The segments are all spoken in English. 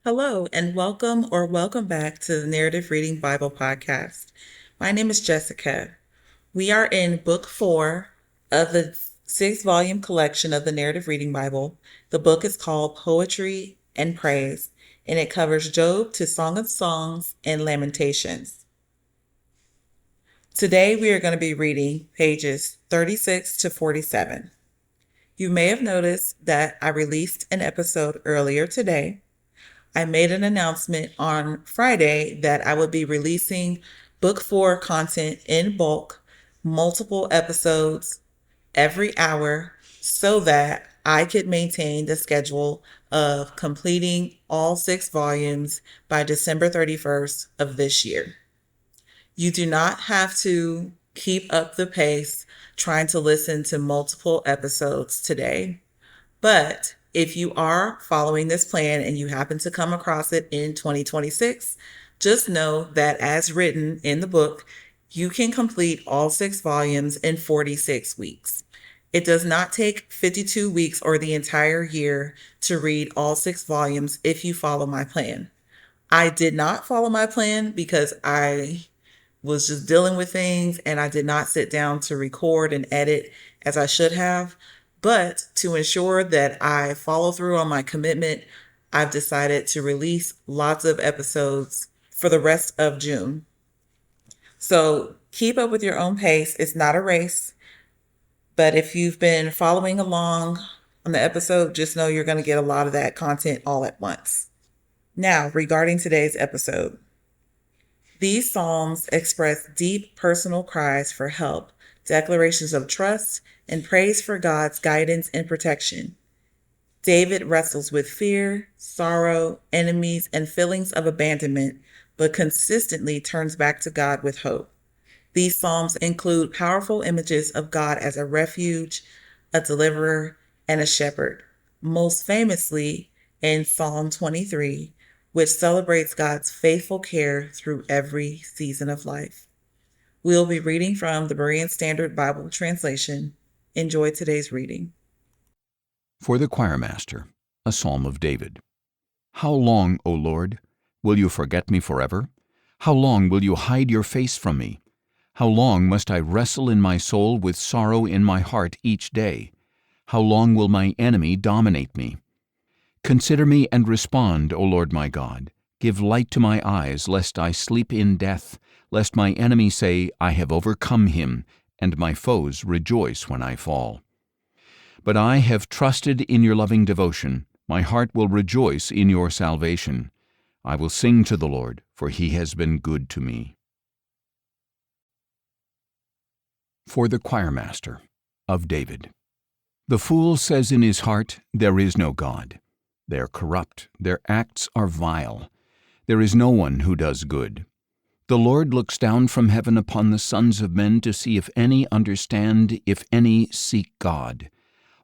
Hello, and welcome back to the Narrative Reading Bible Podcast. My name is Jessica. We are in Book 4 of the six-volume collection of the Narrative Reading Bible. The book is called Poetry and Praise, and it covers Job to Song of Songs and Lamentations. Today, we are going to be reading pages 36 to 47. You may have noticed that I released an episode earlier today. I made an announcement on Friday that I would be releasing Book 4 content in bulk, multiple episodes every hour, so that I could maintain the schedule of completing all 6 volumes by December 31st of this year. You do not have to keep up the pace trying to listen to multiple episodes today. But if you are following this plan and you happen to come across it in 2026, just know that as written in the book, you can complete all 6 volumes in 46 weeks. It does not take 52 weeks or the entire year to read all 6 volumes if you follow my plan. I did not follow my plan because I was just dealing with things and I did not sit down to record and edit as I should have. But to ensure that I follow through on my commitment, I've decided to release lots of episodes for the rest of June. So keep up with your own pace. It's not a race. But if you've been following along on the episode, just know you're going to get a lot of that content all at once. Now, regarding today's episode. These psalms express deep personal cries for help, declarations of trust, and praise for God's guidance and protection. David wrestles with fear, sorrow, enemies, and feelings of abandonment, but consistently turns back to God with hope. These psalms include powerful images of God as a refuge, a deliverer, and a shepherd, most famously in Psalm 23, which celebrates God's faithful care through every season of life. We'll be reading from the Berean Standard Bible Translation. Enjoy today's reading. For the choirmaster, a psalm of David. How long, O Lord, will you forget me forever? How long will you hide your face from me? How long must I wrestle in my soul with sorrow in my heart each day? How long will my enemy dominate me? Consider me and respond, O Lord my God. Give light to my eyes, lest I sleep in death, lest my enemy say, I have overcome him, and my foes rejoice when I fall. But I have trusted in your loving devotion. My heart will rejoice in your salvation. I will sing to the Lord, for he has been good to me. For the choirmaster, of David. The fool says in his heart, there is no God. They are corrupt, their acts are vile. There is no one who does good. The Lord looks down from heaven upon the sons of men to see if any understand, if any seek God.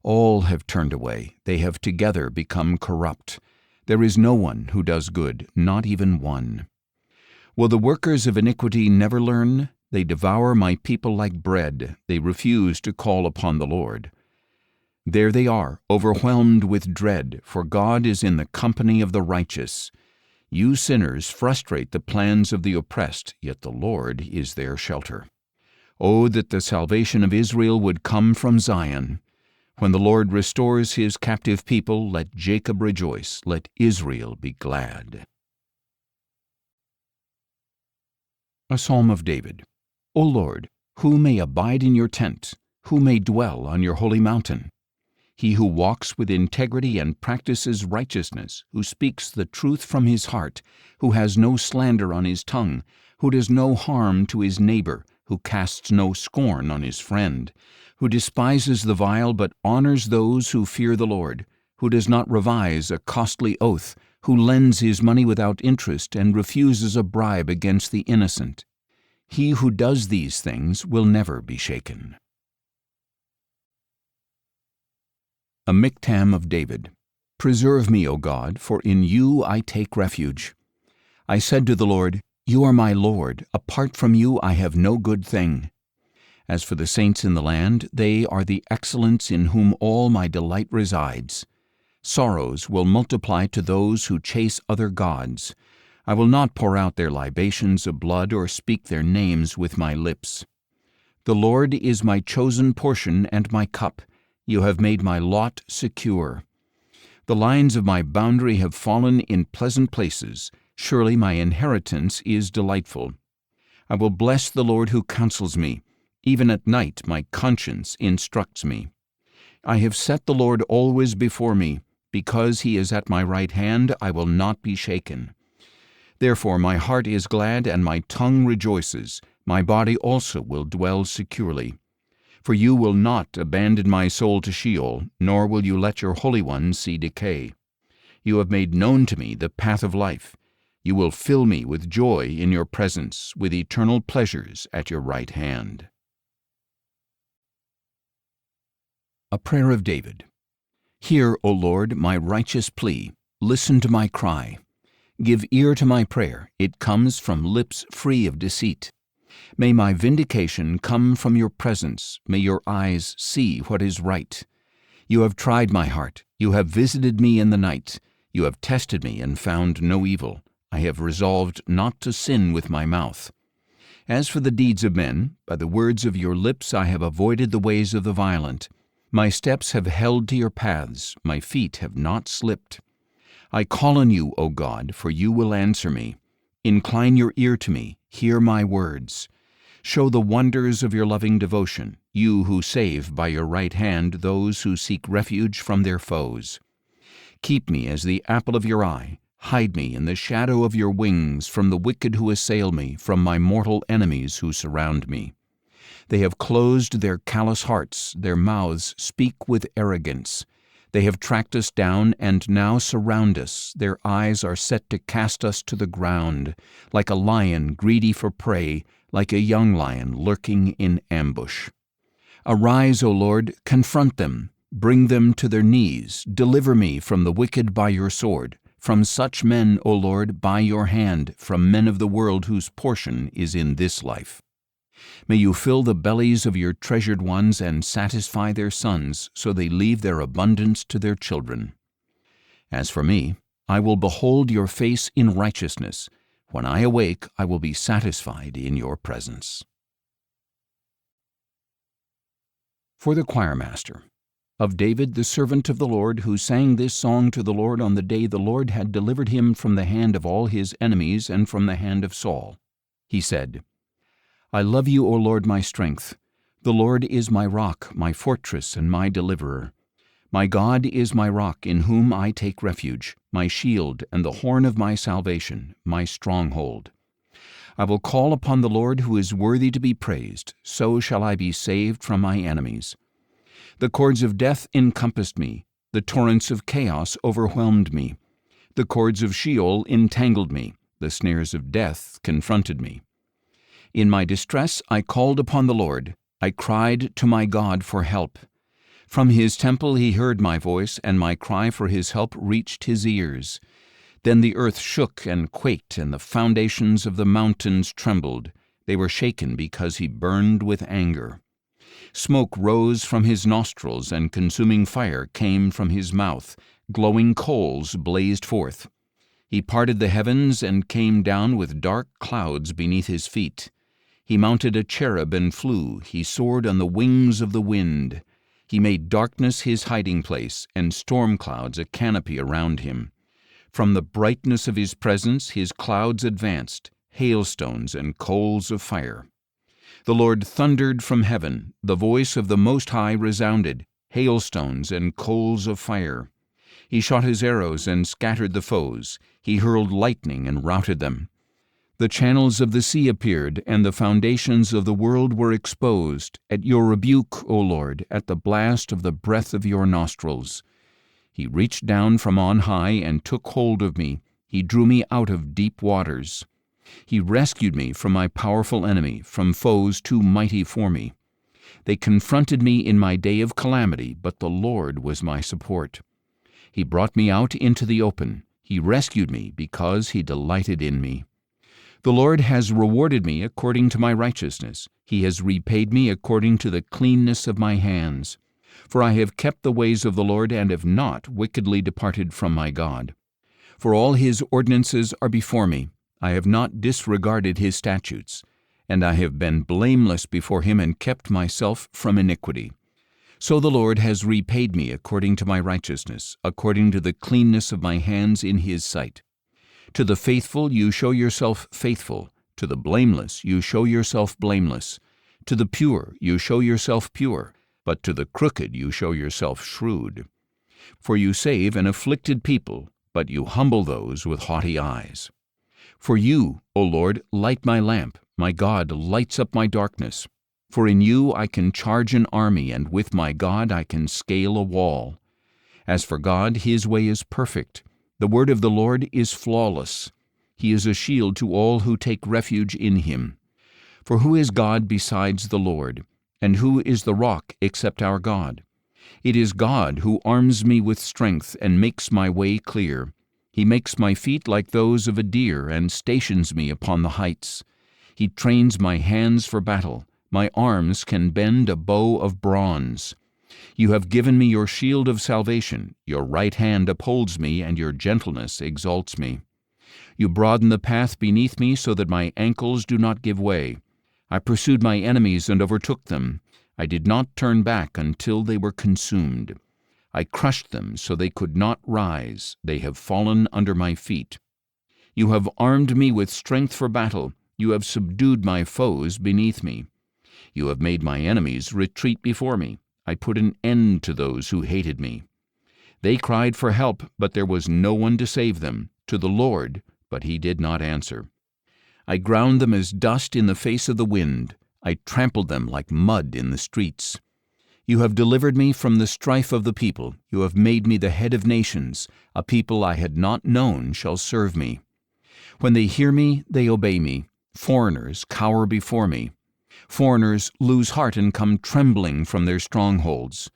All have turned away, they have together become corrupt. There is no one who does good, not even one. Will the workers of iniquity never learn? They devour my people like bread, they refuse to call upon the Lord. There they are, overwhelmed with dread, for God is in the company of the righteous. You sinners frustrate the plans of the oppressed, yet the Lord is their shelter. Oh, that the salvation of Israel would come from Zion. When the Lord restores his captive people, let Jacob rejoice, let Israel be glad. A Psalm of David. O Lord, who may abide in your tent? Who may dwell on your holy mountain? He who walks with integrity and practices righteousness, who speaks the truth from his heart, who has no slander on his tongue, who does no harm to his neighbor, who casts no scorn on his friend, who despises the vile but honors those who fear the Lord, who does not revise a costly oath, who lends his money without interest and refuses a bribe against the innocent. He who does these things will never be shaken. A Miktam of David. Preserve me, O God, for in you I take refuge. I said to the Lord, You are my Lord. Apart from you I have no good thing. As for the saints in the land, they are the excellents in whom all my delight resides. Sorrows will multiply to those who chase other gods. I will not pour out their libations of blood or speak their names with my lips. The Lord is my chosen portion and my cup. You have made my lot secure. The lines of my boundary have fallen in pleasant places. Surely my inheritance is delightful. I will bless the Lord who counsels me. Even at night my conscience instructs me. I have set the Lord always before me. Because he is at my right hand, I will not be shaken. Therefore my heart is glad and my tongue rejoices. My body also will dwell securely. For you will not abandon my soul to Sheol, nor will you let your Holy One see decay. You have made known to me the path of life. You will fill me with joy in your presence, with eternal pleasures at your right hand. A prayer of David. Hear, O Lord, my righteous plea. Listen to my cry. Give ear to my prayer. It comes from lips free of deceit. May my vindication come from your presence. May your eyes see what is right. You have tried my heart. You have visited me in the night. You have tested me and found no evil. I have resolved not to sin with my mouth. As for the deeds of men, by the words of your lips I have avoided the ways of the violent. My steps have held to your paths. My feet have not slipped. I call on you, O God, for you will answer me. Incline your ear to me. Hear my words. Show the wonders of your loving devotion, you who save by your right hand those who seek refuge from their foes. Keep me as the apple of your eye. Hide me in the shadow of your wings from the wicked who assail me, from my mortal enemies who surround me. They have closed their callous hearts, their mouths speak with arrogance. They have tracked us down and now surround us. Their eyes are set to cast us to the ground, like a lion greedy for prey, like a young lion lurking in ambush. Arise, O Lord, confront them, bring them to their knees, deliver me from the wicked by your sword, from such men, O Lord, by your hand, from men of the world whose portion is in this life. May you fill the bellies of your treasured ones and satisfy their sons, so they leave their abundance to their children. As for me, I will behold your face in righteousness. When I awake, I will be satisfied in your presence. For the choirmaster, of David the servant of the Lord, who sang this song to the Lord on the day the Lord had delivered him from the hand of all his enemies and from the hand of Saul. He said, I love you, O Lord, my strength. The Lord is my rock, my fortress, and my deliverer. My God is my rock, in whom I take refuge, my shield and the horn of my salvation, my stronghold. I will call upon the Lord, who is worthy to be praised. So shall I be saved from my enemies. The cords of death encompassed me. The torrents of chaos overwhelmed me. The cords of Sheol entangled me. The snares of death confronted me. In my distress I called upon the Lord. I cried to my God for help. From his temple he heard my voice, and my cry for his help reached his ears. Then the earth shook and quaked, and the foundations of the mountains trembled. They were shaken because he burned with anger. Smoke rose from his nostrils, and consuming fire came from his mouth. Glowing coals blazed forth. He parted the heavens and came down with dark clouds beneath his feet. He mounted a cherub and flew. He soared on the wings of the wind. He made darkness his hiding place, and storm clouds a canopy around him. From the brightness of his presence his clouds advanced, hailstones and coals of fire. The Lord thundered from heaven. The voice of the Most High resounded, hailstones and coals of fire. He shot his arrows and scattered the foes. He hurled lightning and routed them. The channels of the sea appeared, and the foundations of the world were exposed, at your rebuke, O Lord, at the blast of the breath of your nostrils. He reached down from on high and took hold of me. He drew me out of deep waters. He rescued me from my powerful enemy, from foes too mighty for me. They confronted me in my day of calamity, but the Lord was my support. He brought me out into the open. He rescued me because he delighted in me. The Lord has rewarded me according to my righteousness. He has repaid me according to the cleanness of my hands. For I have kept the ways of the Lord, and have not wickedly departed from my God. For all his ordinances are before me. I have not disregarded his statutes. And I have been blameless before him, and kept myself from iniquity. So the Lord has repaid me according to my righteousness, according to the cleanness of my hands in his sight. To the faithful you show yourself faithful. To the blameless you show yourself blameless. To the pure you show yourself pure. But to the crooked you show yourself shrewd. For you save an afflicted people, but you humble those with haughty eyes. For you, O Lord, light my lamp. My God lights up my darkness. For in you I can charge an army, and with my God I can scale a wall. As for God, his way is perfect. The word of the Lord is flawless. He is a shield to all who take refuge in him. For who is God besides the Lord? And who is the rock except our God? It is God who arms me with strength and makes my way clear. He makes my feet like those of a deer and stations me upon the heights. He trains my hands for battle. My arms can bend a bow of bronze. You have given me your shield of salvation. Your right hand upholds me, and your gentleness exalts me. You broaden the path beneath me so that my ankles do not give way. I pursued my enemies and overtook them. I did not turn back until they were consumed. I crushed them so they could not rise. They have fallen under my feet. You have armed me with strength for battle. You have subdued my foes beneath me. You have made my enemies retreat before me. I put an end to those who hated me. They cried for help, but there was no one to save them. To the Lord, but he did not answer. I ground them as dust in the face of the wind. I trampled them like mud in the streets. You have delivered me from the strife of the people. You have made me the head of nations. A people I had not known shall serve me. When they hear me, they obey me. Foreigners cower before me. Foreigners lose heart and come trembling from their strongholds.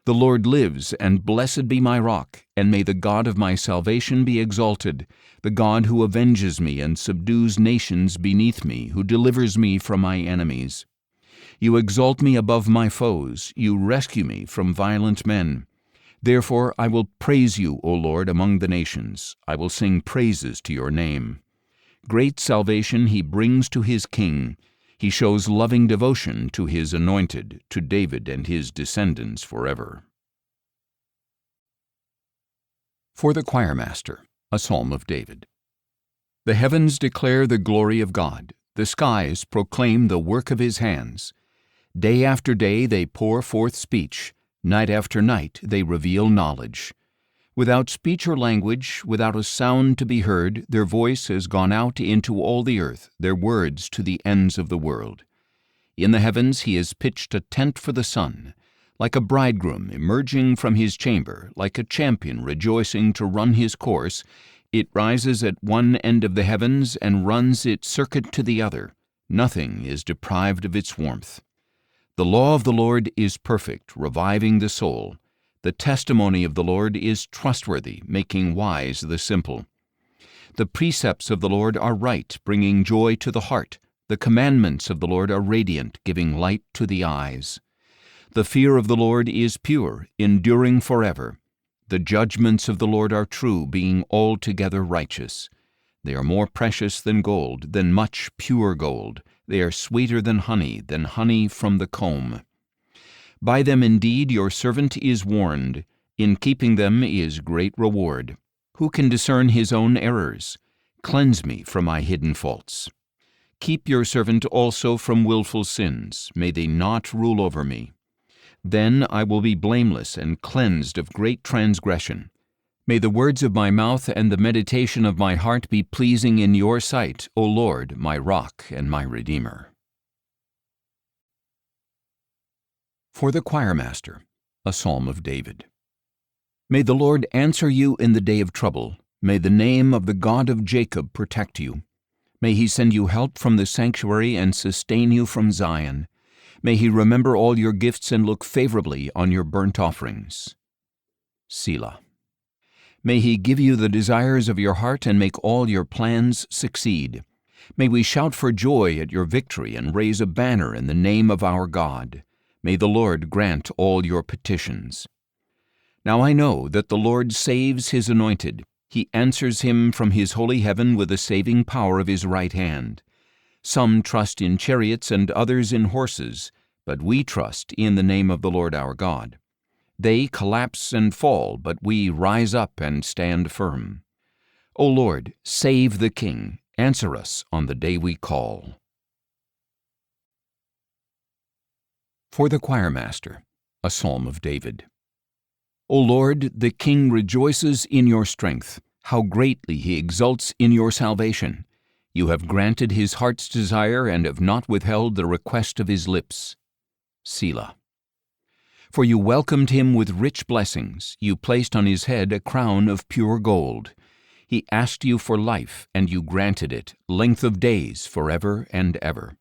The Lord lives, and blessed be my rock, and may the God of my salvation be exalted, the God who avenges me and subdues nations beneath me, who delivers me from my enemies. You exalt me above my foes. You rescue me from violent men. Therefore I will praise you, O Lord, among the nations. I will sing praises to your name. Great salvation he brings to his king. He shows loving devotion to his anointed, to David and his descendants forever. For the choirmaster, a psalm of David. The heavens declare the glory of God. The skies proclaim the work of his hands. Day after day they pour forth speech. Night after night they reveal knowledge. Without speech or language, without a sound to be heard, their voice has gone out into all the earth, their words to the ends of the world. In the heavens he has pitched a tent for the sun, like a bridegroom emerging from his chamber, like a champion rejoicing to run his course. It rises at one end of the heavens and runs its circuit to the other. Nothing is deprived of its warmth. The law of the Lord is perfect, reviving the soul. The testimony of the Lord is trustworthy, making wise the simple. The precepts of the Lord are right, bringing joy to the heart. The commandments of the Lord are radiant, giving light to the eyes. The fear of the Lord is pure, enduring forever. The judgments of the Lord are true, being altogether righteous. They are more precious than gold, than much pure gold. They are sweeter than honey from the comb. By them indeed your servant is warned. In keeping them is great reward. Who can discern his own errors? Cleanse me from my hidden faults. Keep your servant also from willful sins. May they not rule over me. Then I will be blameless and cleansed of great transgression. May the words of my mouth and the meditation of my heart be pleasing in your sight, O Lord, my rock and my redeemer. For the choirmaster, a psalm of David. May the Lord answer you in the day of trouble. May the name of the God of Jacob protect you. May he send you help from the sanctuary and sustain you from Zion. May he remember all your gifts and look favorably on your burnt offerings. Selah. May he give you the desires of your heart and make all your plans succeed. May we shout for joy at your victory and raise a banner in the name of our God. May the Lord grant all your petitions. Now I know that the Lord saves his anointed. He answers him from his holy heaven with the saving power of his right hand. Some trust in chariots and others in horses, but we trust in the name of the Lord our God. They collapse and fall, but we rise up and stand firm. O Lord, save the King. Answer us on the day we call. For the choirmaster, a psalm of David. O Lord, the King rejoices in your strength. How greatly he exults in your salvation. You have granted his heart's desire and have not withheld the request of his lips. Selah. For you welcomed him with rich blessings. You placed on his head a crown of pure gold. He asked you for life, and you granted it, length of days forever and ever.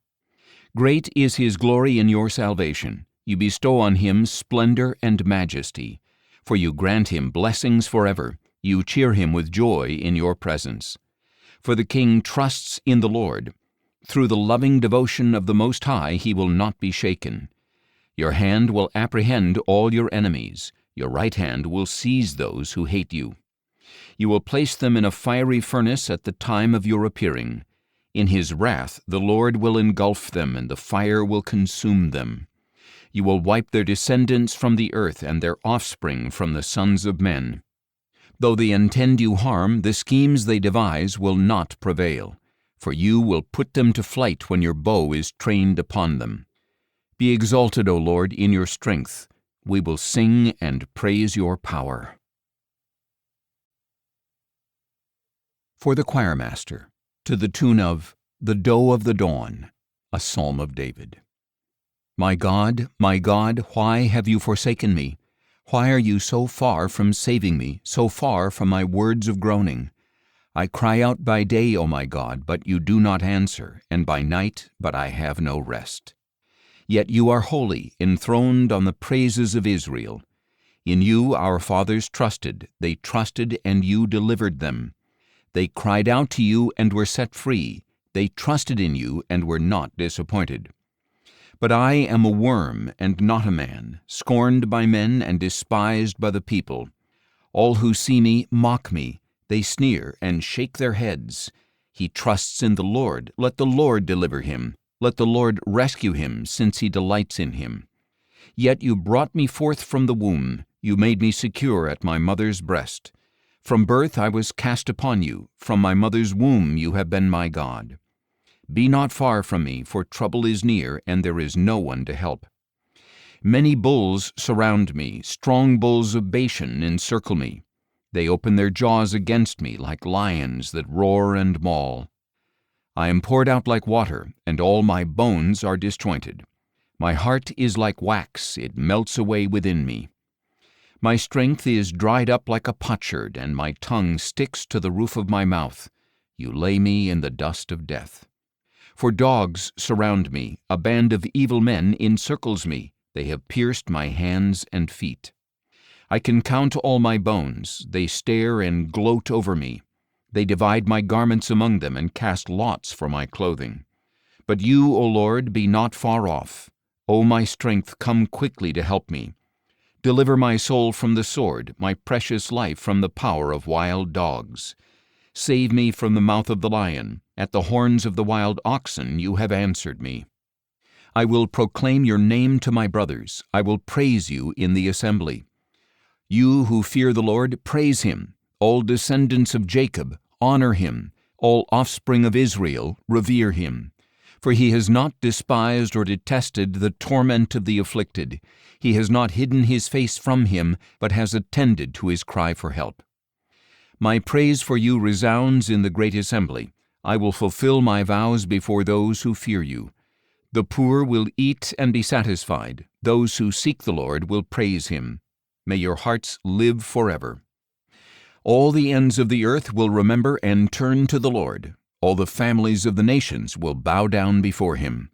Great is his glory in your salvation. You bestow on him splendor and majesty. For you grant him blessings forever. You cheer him with joy in your presence. For the King trusts in the Lord. Through the loving devotion of the Most High he will not be shaken. Your hand will apprehend all your enemies. Your right hand will seize those who hate you. You will place them in a fiery furnace at the time of your appearing. In his wrath the Lord will engulf them, and the fire will consume them. You will wipe their descendants from the earth, and their offspring from the sons of men. Though they intend you harm, the schemes they devise will not prevail, for you will put them to flight when your bow is trained upon them. Be exalted, O Lord, in your strength. We will sing and praise your power. For the choirmaster, to the tune of The Doe of the Dawn, a psalm of David. My God, why have you forsaken me? Why are you so far from saving me, so far from my words of groaning? I cry out by day, O my God, but you do not answer, and by night, but I have no rest. Yet you are holy, enthroned on the praises of Israel. In you our fathers trusted, they trusted, and you delivered them. They cried out to you and were set free. They trusted in you and were not disappointed. But I am a worm and not a man, scorned by men and despised by the people. All who see me mock me. They sneer and shake their heads. He trusts in the Lord. Let the Lord deliver him. Let the Lord rescue him, since he delights in him. Yet you brought me forth from the womb. You made me secure at my mother's breast. From birth I was cast upon you. From my mother's womb you have been my God. Be not far from me, for trouble is near, and there is no one to help. Many bulls surround me. Strong bulls of Bashan encircle me. They open their jaws against me like lions that roar and maul. I am poured out like water, and all my bones are disjointed. My heart is like wax, it melts away within me. My strength is dried up like a potsherd, and my tongue sticks to the roof of my mouth. You lay me in the dust of death. For dogs surround me, a band of evil men encircles me. They have pierced my hands and feet. I can count all my bones. They stare and gloat over me. They divide my garments among them and cast lots for my clothing. But you, O Lord, be not far off. O my strength, come quickly to help me. Deliver my soul from the sword, my precious life from the power of wild dogs. Save me from the mouth of the lion. At the horns of the wild oxen you have answered me. I will proclaim your name to my brothers. I will praise you in the assembly. You who fear the Lord, praise him. All descendants of Jacob, honor him. All offspring of Israel, revere him. For he has not despised or detested the torment of the afflicted. He has not hidden his face from him, but has attended to his cry for help. My praise for you resounds in the great assembly. I will fulfill my vows before those who fear you. The poor will eat and be satisfied. Those who seek the Lord will praise him. May your hearts live forever. All the ends of the earth will remember and turn to the Lord. All the families of the nations will bow down before him.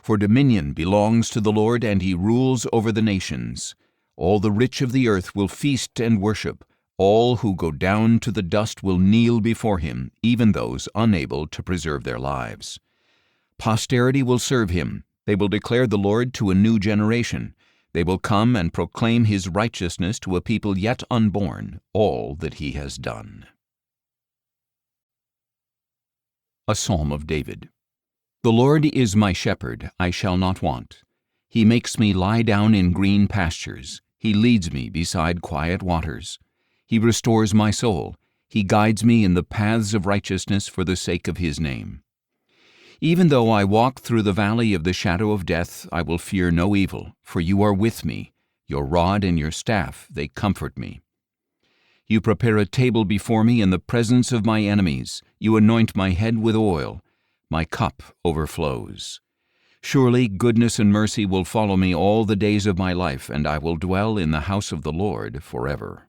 For dominion belongs to the Lord, and he rules over the nations. All the rich of the earth will feast and worship. All who go down to the dust will kneel before him, even those unable to preserve their lives. Posterity will serve him. They will declare the Lord to a new generation. They will come and proclaim his righteousness to a people yet unborn, all that he has done. A Psalm of David. The Lord is my shepherd, I shall not want. He makes me lie down in green pastures. He leads me beside quiet waters. He restores my soul. He guides me in the paths of righteousness for the sake of his name. Even though I walk through the valley of the shadow of death, I will fear no evil, for you are with me. Your rod and your staff, they comfort me. You prepare a table before me in the presence of my enemies. You anoint my head with oil. My cup overflows. Surely goodness and mercy will follow me all the days of my life, and I will dwell in the house of the Lord forever.